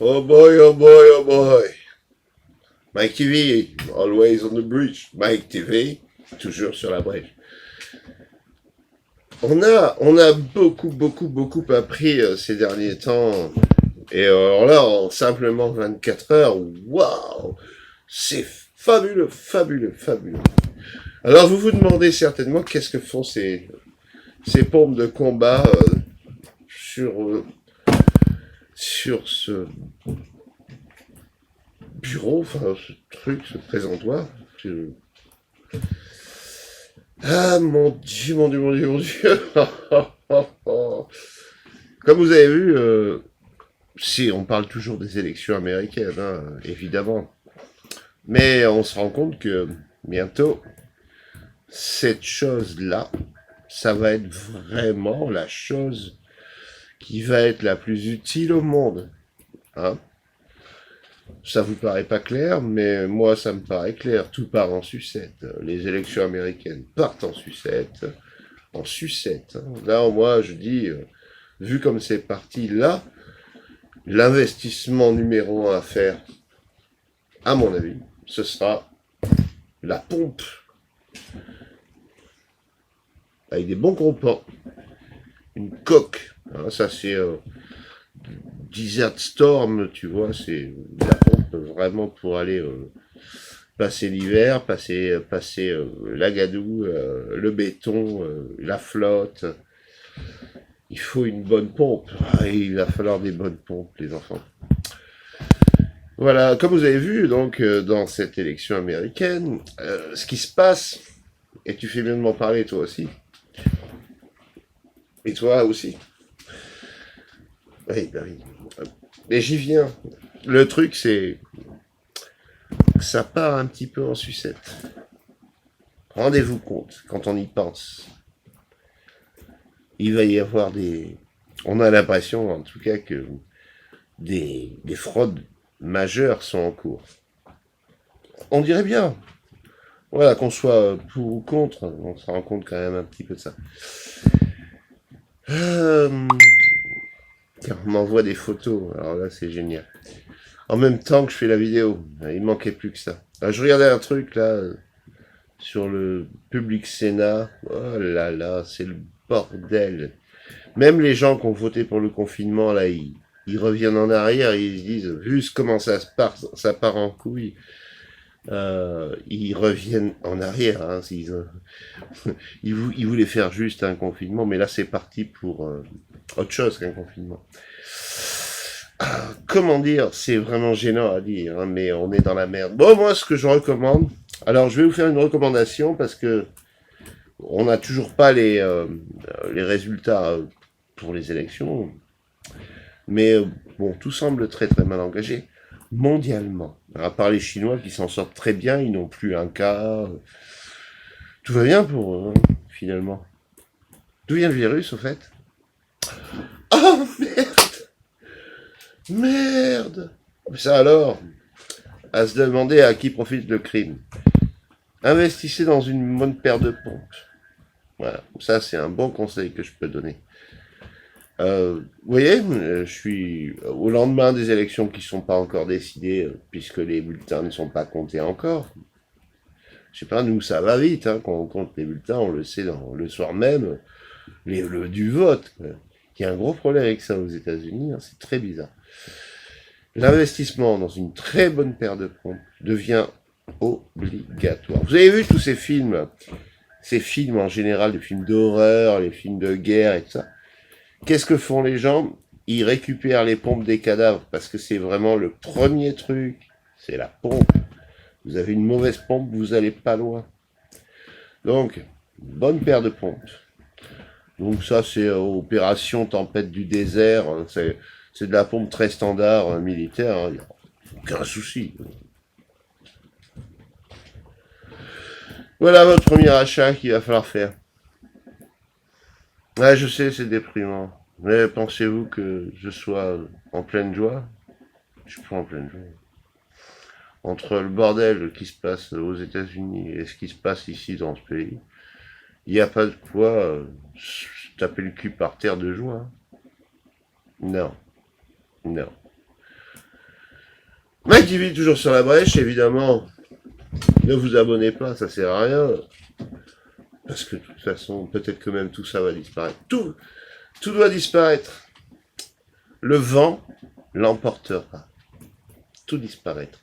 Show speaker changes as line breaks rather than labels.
Oh boy, oh boy, oh boy. Mike TV, always on the bridge. Mike TV, toujours sur la brèche. On a beaucoup appris ces derniers temps. Et alors là, en simplement 24 heures, waouh, c'est fabuleux. Alors vous vous demandez certainement qu'est-ce que font ces pompes de combat sur, sur ce bureau, enfin ce truc, ce présentoir. Ah mon Dieu. Comme vous avez vu, si on parle toujours des élections américaines, hein, évidemment. Mais on se rend compte que bientôt, cette chose-là, ça va être vraiment la chose qui va être la plus utile au monde. Hein. Ça vous paraît pas clair, mais moi ça me paraît clair. Tout part en sucette. Les élections américaines partent en sucette. En sucette. Hein. Là, moi, je dis, vu comme c'est parti là, l'investissement numéro un à faire, à mon avis, ce sera la pompe. Avec des bons comports. Une coque. Hein, ça, c'est Desert Storm, tu vois, c'est la pompe vraiment pour aller passer l'hiver, passer la gadoue, le béton, la flotte. Il faut une bonne pompe. Ah, il va falloir des bonnes pompes, les enfants. Voilà, comme vous avez vu, donc, dans cette élection américaine, ce qui se passe, et tu fais bien de m'en parler toi aussi, et toi aussi. Oui, ben oui. Mais j'y viens. Le truc, c'est que ça part un petit peu en sucette. Rendez-vous compte, quand on y pense. Il va y avoir des... On a l'impression, en tout cas, que des fraudes majeures sont en cours. On dirait bien. Voilà, qu'on soit pour ou contre, on se rend compte quand même un petit peu de ça. Tiens, on m'envoie des photos, alors là c'est génial. En même temps que je fais la vidéo, il manquait plus que ça. Alors, je regardais un truc là, sur le Public Sénat, oh là là, c'est le bordel. Même les gens qui ont voté pour le confinement, là, ils reviennent en arrière, ils se disent, vu comment ça part en couille, ils reviennent en arrière. Hein, ils voulaient faire juste un confinement, mais là c'est parti pour autre chose qu'un confinement. Comment dire, c'est vraiment gênant à dire, hein, mais on est dans la merde. Bon, moi, ce que je recommande, alors je vais vous faire une recommandation parce que on n'a toujours pas les résultats pour les élections, mais bon, tout semble très mal engagé mondialement. À part les Chinois qui s'en sortent très bien, ils n'ont plus un cas. Tout va bien pour eux, hein, finalement. D'où vient le virus, au fait? Oh, merde. Ça alors, à se demander à qui profite le crime. Investissez dans une bonne paire de pompes. Voilà, ça c'est un bon conseil que je peux donner. Vous voyez, je suis au lendemain des élections qui ne sont pas encore décidées, puisque les bulletins ne sont pas comptés encore. Je sais pas, nous ça va vite, hein, quand on compte les bulletins, on le sait le soir même, du vote. Quoi. Il y a un gros problème avec ça aux États-Unis, hein, c'est très bizarre. L'investissement dans une très bonne paire de pompes devient obligatoire. Vous avez vu tous ces films en général, les films d'horreur, les films de guerre et tout ça. Qu'est-ce que font les gens? Ils récupèrent les pompes des cadavres parce que c'est vraiment le premier truc. C'est la pompe. Vous avez une mauvaise pompe, vous allez pas loin. Donc, bonne paire de pompes. Donc ça, c'est opération tempête du désert. Hein, c'est de la pompe très standard militaire. Hein, aucun souci. Voilà votre premier achat qu'il va falloir faire. Ouais, je sais, c'est déprimant. Mais pensez-vous que je sois en pleine joie? Je suis pas en pleine joie. Entre le bordel qui se passe aux États-Unis et ce qui se passe ici dans ce pays, il n'y a pas de quoi taper le cul par terre de joie. Non, non. Mike TV toujours sur la brèche, évidemment. Ne vous abonnez pas, ça sert à rien. Parce que de toute façon, peut-être que même tout ça va disparaître. Tout doit disparaître. Le vent l'emportera. Tout disparaître.